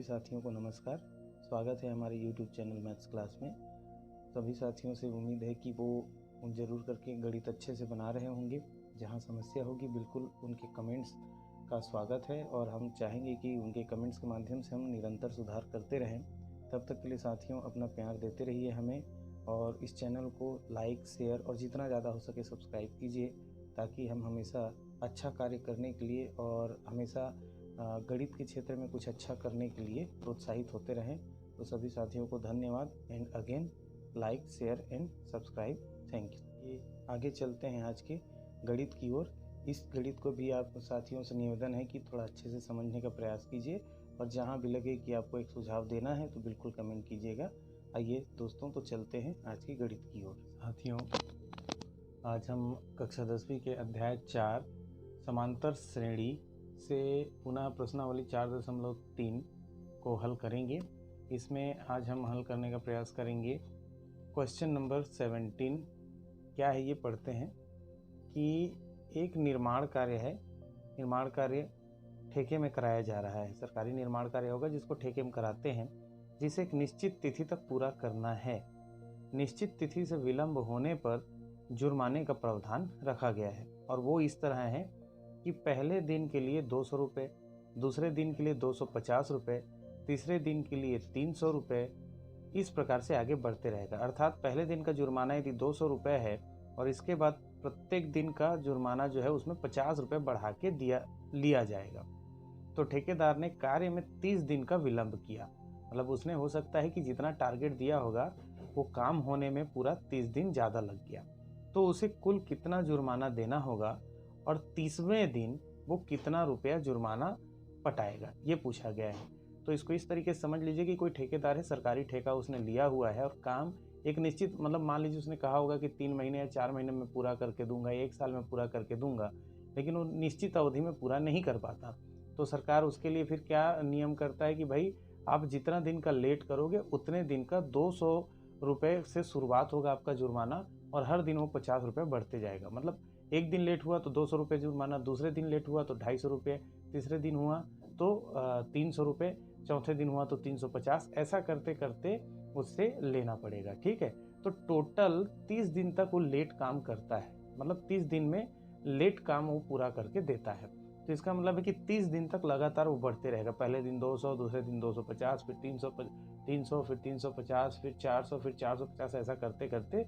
सभी साथियों को नमस्कार। स्वागत है हमारे YouTube चैनल मैथ्स क्लास में। सभी साथियों से उम्मीद है कि वो ज़रूर करके गणित अच्छे से बना रहे होंगे। जहां समस्या होगी बिल्कुल उनके कमेंट्स का स्वागत है और हम चाहेंगे कि उनके कमेंट्स के माध्यम से हम निरंतर सुधार करते रहें। तब तक के लिए साथियों अपना प्यार देते रहिए हमें, और इस चैनल को लाइक, शेयर और जितना ज़्यादा हो सके सब्सक्राइब कीजिए, ताकि हम हमेशा अच्छा कार्य करने के लिए और हमेशा गणित के क्षेत्र में कुछ अच्छा करने के लिए प्रोत्साहित होते रहें। तो सभी साथियों को धन्यवाद and again like, share and subscribe. Thank you. ये आगे चलते हैं आज के गणित की ओर। इस गणित को भी आप साथियों से निवेदन है कि थोड़ा अच्छे से समझने का प्रयास कीजिए, और जहां भी लगे कि आपको एक सुझाव देना है तो बिल्कुल कमेंट कीजिएगा। आइए दोस्तों, तो चलते हैं आज की गणित की ओर। साथियों, आज हम कक्षा 10वीं के अध्याय 4 समांतर श्रेणी से पुनः प्रश्नावली 4.3 को हल करेंगे। इसमें आज हम हल करने का प्रयास करेंगे क्वेश्चन नंबर 17। क्या है ये पढ़ते हैं कि एक निर्माण कार्य है। निर्माण कार्य ठेके में कराया जा रहा है। सरकारी निर्माण कार्य होगा जिसको ठेके में कराते हैं, जिसे एक निश्चित तिथि तक पूरा करना है। निश्चित तिथि से विलंब होने पर जुर्माने का प्रावधान रखा गया है, और वो इस तरह है कि पहले दिन के लिए 200 रुपये, दूसरे दिन के लिए 250 रुपये, तीसरे दिन के लिए 300 रुपये, इस प्रकार से आगे बढ़ते रहेगा। अर्थात पहले दिन का जुर्माना यदि 200 रुपये है और इसके बाद प्रत्येक दिन का जुर्माना जो है उसमें 50 रुपये बढ़ा के लिया जाएगा। तो ठेकेदार ने कार्य में 30 दिन का विलंब किया। मतलब उसने हो सकता है कि जितना टारगेट दिया होगा वो काम होने में पूरा 30 दिन ज़्यादा लग गया, तो उसे कुल कितना जुर्माना देना होगा और 30वें दिन वो कितना रुपया जुर्माना पटाएगा, ये पूछा गया है। तो इसको इस तरीके से समझ लीजिए कि कोई ठेकेदार है, सरकारी ठेका उसने लिया हुआ है और काम एक निश्चित, मतलब मान लीजिए उसने कहा होगा कि 3 महीने या 4 महीने में पूरा करके दूंगा, 1 साल में पूरा करके दूंगा, लेकिन वो निश्चित अवधि में पूरा नहीं कर पाता। तो सरकार उसके लिए फिर क्या नियम करता है कि भाई आप जितना दिन का लेट करोगे उतने दिन का 200 रुपये से शुरुआत होगा आपका जुर्माना, और हर दिन वो 50 रुपये बढ़ते जाएगा। मतलब एक दिन लेट हुआ तो 200 रुपये जुर्माना, दूसरे दिन लेट हुआ तो 250 रुपये, तीसरे दिन हुआ तो 300 रुपये, चौथे दिन हुआ तो 350, ऐसा करते करते उससे लेना पड़ेगा। ठीक है, तो टोटल 30 दिन तक वो लेट काम करता है। मतलब 30 दिन में लेट काम वो पूरा करके देता है। तो इसका मतलब है कि 30 दिन तक लगातार वो बढ़ते रहेगा। पहले दिन 200, दूसरे दिन 250, फिर 300, फिर 350, फिर 400, फिर 450, ऐसा करते करते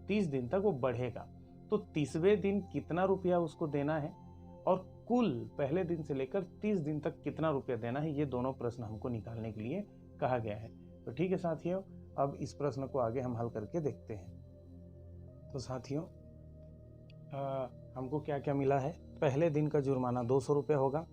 30 दिन तक वो बढ़ेगा। तो 30वें दिन कितना रुपया उसको देना है और कुल पहले दिन से लेकर 30 दिन तक कितना रुपया देना है, ये दोनों प्रश्न हमको निकालने के लिए कहा गया है। तो ठीक है साथियों, अब इस प्रश्न को आगे हम हल करके देखते हैं। तो साथियों, हमको क्या क्या मिला है। पहले दिन का जुर्माना 200 रुपये होगा।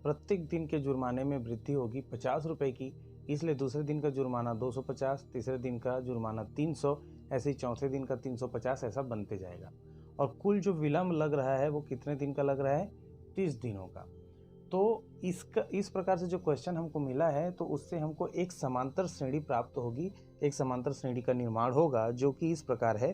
प्रत्येक दिन के जुर्माने में वृद्धि होगी 50 रुपये की, इसलिए दूसरे दिन का जुर्माना 250, तीसरे दिन का जुर्माना 300, ऐसे ही चौथे दिन का 350, ऐसा बनते जाएगा। और कुल जो विलंब लग रहा है वो कितने दिन का लग रहा है, 30 दिनों का। तो इस प्रकार से जो क्वेश्चन हमको मिला है, तो उससे हमको एक समांतर श्रेणी प्राप्त होगी। एक समांतर श्रेणी का निर्माण होगा जो कि इस प्रकार है।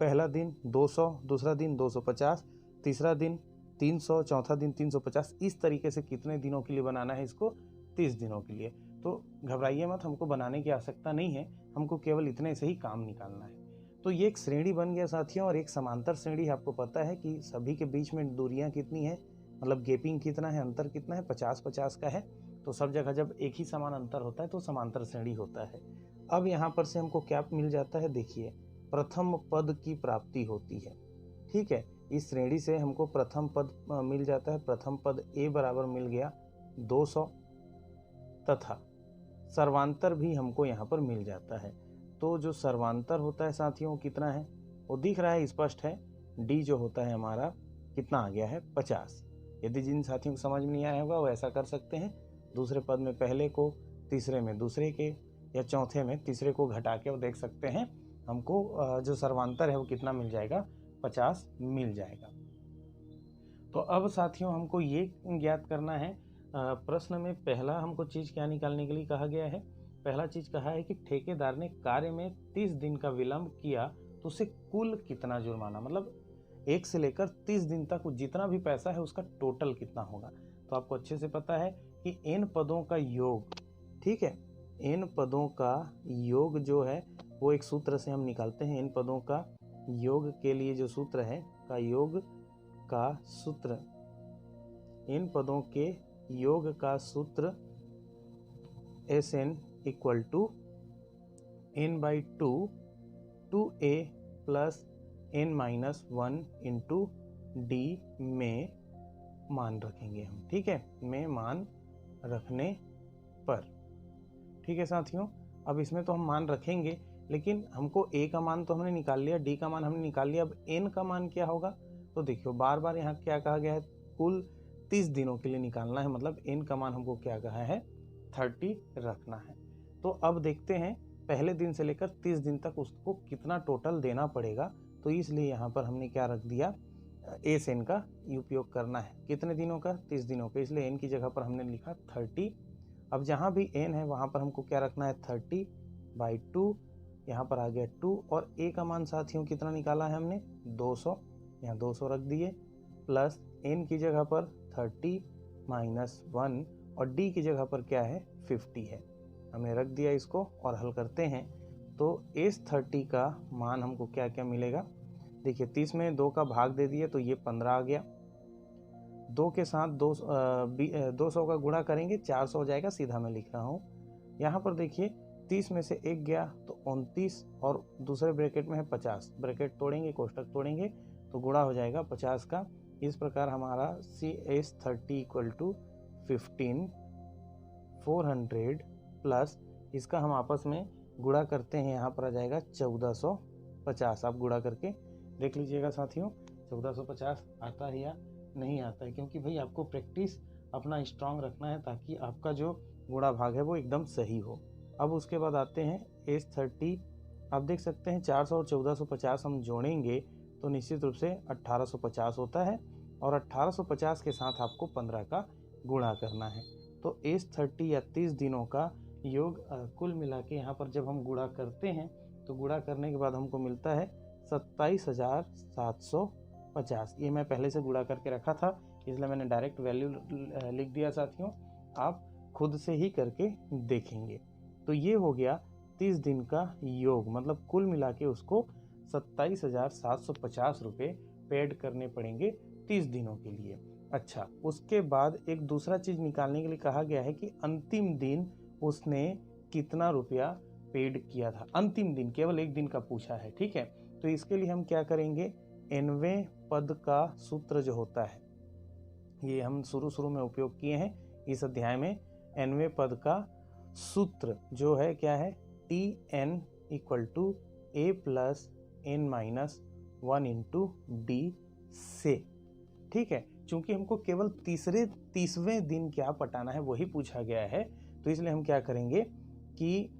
पहला दिन 200, दूसरा दिन 250, तीसरा दिन 300, चौथा दिन 350, इस तरीके से कितने दिनों के लिए बनाना है इसको, 30 दिनों के लिए। तो घबराइए मत, हमको बनाने की आवश्यकता नहीं है, हमको केवल इतने से ही काम निकालना है। तो ये एक श्रेणी बन गया साथियों, और एक समांतर श्रेणी आपको पता है कि सभी के बीच में दूरियां कितनी है, मतलब गैपिंग कितना है, अंतर कितना है, 50-50 का है। तो सब जगह जब एक ही समान अंतर होता है तो समांतर श्रेणी होता है। अब यहाँ पर से हमको क्या मिल जाता है, देखिए, प्रथम पद की प्राप्ति होती है। ठीक है, इस श्रेणी से हमको प्रथम पद मिल जाता है। प्रथम पद ए बराबर मिल गया 200, तथा सर्वांतर भी हमको यहाँ पर मिल जाता है। तो जो सर्वांतर होता है साथियों कितना है, वो दिख रहा है, स्पष्ट है। डी जो होता है हमारा कितना आ गया है, 50। यदि जिन साथियों को समझ में नहीं आया होगा वो ऐसा कर सकते हैं, दूसरे पद में पहले को, तीसरे में दूसरे के, या चौथे में तीसरे को घटा के वो देख सकते हैं, हमको जो सर्वांतर है वो कितना मिल जाएगा, 50 मिल जाएगा। तो अब साथियों हमको ये ज्ञात करना है, प्रश्न में पहला हमको चीज़ क्या निकालने के लिए कहा गया है। पहला चीज़ कहा है कि ठेकेदार ने कार्य में 30 दिन का विलंब किया तो उसे कुल कितना जुर्माना, मतलब 1 से लेकर 30 दिन तक जितना भी पैसा है उसका टोटल कितना होगा। तो आपको अच्छे से पता है कि n पदों का योग ठीक है। इन पदों का योग जो है वो एक सूत्र से हम निकालते हैं। इन पदों का योग के लिए जो सूत्र है का योग का सूत्र, इन पदों के योग का सूत्र Sn equal to n/2 2a plus n-1 into d में मान रखेंगे हम, ठीक है, में मान रखने पर। ठीक है साथियों, अब इसमें तो हम मान रखेंगे, लेकिन हमको a का मान तो हमने निकाल लिया, d का मान हमने निकाल लिया, अब n का मान क्या होगा? तो देखियो बार बार यहाँ क्या कहा गया है, कुल 30 दिनों के लिए निकालना है, मतलब n का मान हमको क्या कहा है, 30 रखना है। तो अब देखते हैं पहले दिन से लेकर 30 दिन तक उसको कितना टोटल देना पड़ेगा। तो इसलिए यहाँ पर हमने क्या रख दिया, Sn का उपयोग करना है। कितने दिनों का? 30 दिनों का, इसलिए n की जगह पर हमने लिखा 30। अब जहाँ भी n है वहाँ पर हमको क्या रखना है, 30/2, यहाँ पर आ गया 2, और a का मान साथियों कितना निकाला है हमने, 200, यहाँ 200 रख दिए, प्लस n की जगह पर 30-1 और d की जगह पर क्या है, 50 है, हमने रख दिया इसको और हल करते हैं। तो इस 30 का मान हमको क्या क्या मिलेगा, देखिए 30 में 2 का भाग दे दिए तो ये 15 आ गया, 2 के साथ 200 का गुणा करेंगे 400 हो जाएगा, सीधा मैं लिख रहा हूँ। यहाँ पर देखिए 30 में से 1 गया तो 29, और दूसरे ब्रैकेट में है 50, ब्रैकेट तोड़ेंगे, कोष्टक तोड़ेंगे तो गुणा हो जाएगा 50 का। इस प्रकार हमारा CS30 इक्वल टू 15,400 प्लस इसका हम आपस में गुणा करते हैं, यहाँ पर आ जाएगा 1450। आप गुणा करके देख लीजिएगा साथियों 1450 आता है या नहीं आता है, क्योंकि भाई आपको प्रैक्टिस अपना स्ट्रांग रखना है ताकि आपका जो गुणा भाग है वो एकदम सही हो। अब उसके बाद आते हैं S30, आप देख सकते हैं 400 और 1450 हम जोड़ेंगे तो निश्चित रूप से 1850 होता है, और 1850 के साथ आपको 15 का गुणा करना है। तो S30 या 30 दिनों का योग कुल मिला के यहाँ पर जब हम गुणा करते हैं तो गुणा करने के बाद हमको मिलता है 27,750। ये मैं पहले से गुणा करके रखा था, इसलिए मैंने डायरेक्ट वैल्यू लिख दिया साथियों, आप खुद से ही करके देखेंगे। तो ये हो गया 30 दिन का योग, मतलब कुल मिला के उसको 27,750 रुपये पेड करने पड़ेंगे 30 दिनों के लिए। अच्छा, उसके बाद एक दूसरा चीज़ निकालने के लिए कहा गया है कि अंतिम दिन उसने कितना रुपया पेड किया था। अंतिम दिन, केवल एक दिन का पूछा है, ठीक है। तो इसके लिए हम क्या करेंगे, nवें पद का सूत्र जो होता है, ये हम शुरू में उपयोग किए हैं इस अध्याय में। nवें पद का सूत्र जो है क्या है, Tn equal to a plus n-1 into d से, ठीक है। चूंकि हमको केवल 30वें दिन क्या पटाना है वही पूछा गया है, तो इसलिए हम क्या करेंगे कि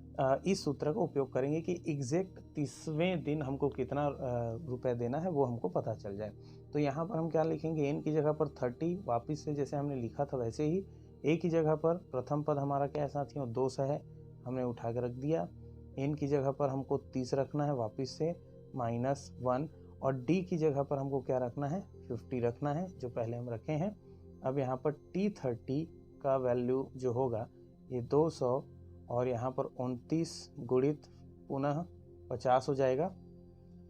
इस सूत्र का उपयोग करेंगे कि एग्जैक्ट 30वें दिन हमको कितना रुपए देना है वो हमको पता चल जाए। तो यहाँ पर हम क्या लिखेंगे, n की जगह पर 30, वापस से जैसे हमने लिखा था वैसे ही। a की जगह पर प्रथम पद हमारा क्या है साथियों, 200 है, हमने उठा के रख दिया। n की जगह पर हमको 30 रखना है, वापस से -1, और d की जगह पर हमको क्या रखना है, 50 रखना है, जो पहले हम रखे हैं। अब यहाँ पर T30 का वैल्यू जो होगा ये 200, और यहाँ पर 29 गुणित पुनः 50 हो जाएगा,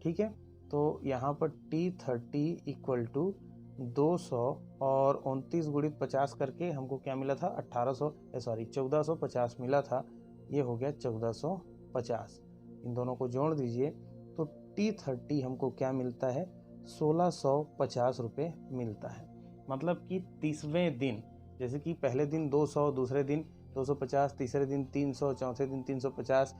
ठीक है। तो यहाँ पर T30 इक्वल टू 200 और 29 गुणित 50 करके हमको क्या मिला था, 1450 मिला था, ये हो गया 1450। इन दोनों को जोड़ दीजिए तो T30 हमको क्या मिलता है, 1650 रुपये मिलता है। मतलब कि 30वें दिन, जैसे कि पहले दिन 200, दूसरे दिन 250, तीसरे दिन 300, चौथे दिन 350,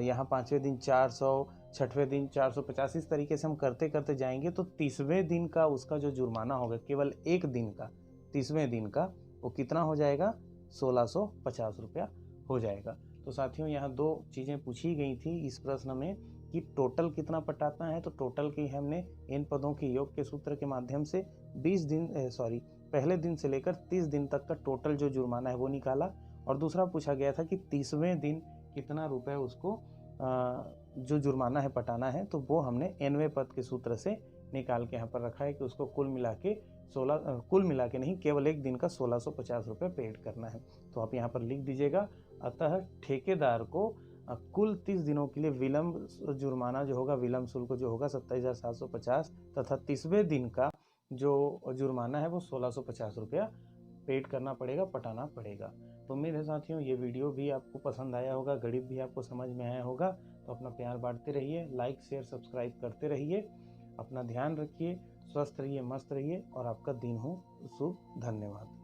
यहाँ 5वें दिन 400, 6वें दिन 450, इस तरीके से हम करते करते जाएंगे तो 30वें दिन का उसका जो जुर्माना होगा, केवल एक दिन का, 30वें दिन का, वो कितना हो जाएगा, 1650 रुपया हो जाएगा। तो साथियों यहाँ दो चीज़ें पूछी गई थी इस प्रश्न में कि टोटल कितना पटाना है, तो टोटल की हमने इन पदों के योग के सूत्र के माध्यम से पहले दिन से लेकर 30 दिन तक का टोटल जो जुर्माना है वो निकाला, और दूसरा पूछा गया था कि 30वें दिन कितना रुपए उसको जो जुर्माना है पटाना है, तो वो हमने nवें पद के सूत्र से निकाल के यहाँ पर रखा है कि उसको कुल मिला के नहीं, केवल एक दिन का 1650 रुपये पेड करना है। तो आप यहाँ पर लिख दीजिएगा अतः ठेकेदार को कुल 30 दिनों के लिए विलंब जुर्माना जो होगा, विलंब शुल्क जो होगा 27,750 तथा 30वें दिन का जो जुर्माना है वो 1650 रुपया पेड करना पड़ेगा, पटाना पड़ेगा। तो उम्मीद है साथियों ये वीडियो भी आपको पसंद आया होगा, गणित भी आपको समझ में आया होगा। तो अपना प्यार बांटते रहिए, लाइक शेयर सब्सक्राइब करते रहिए, अपना ध्यान रखिए, स्वस्थ रहिए, मस्त रहिए और आपका दिन हो शुभ। धन्यवाद।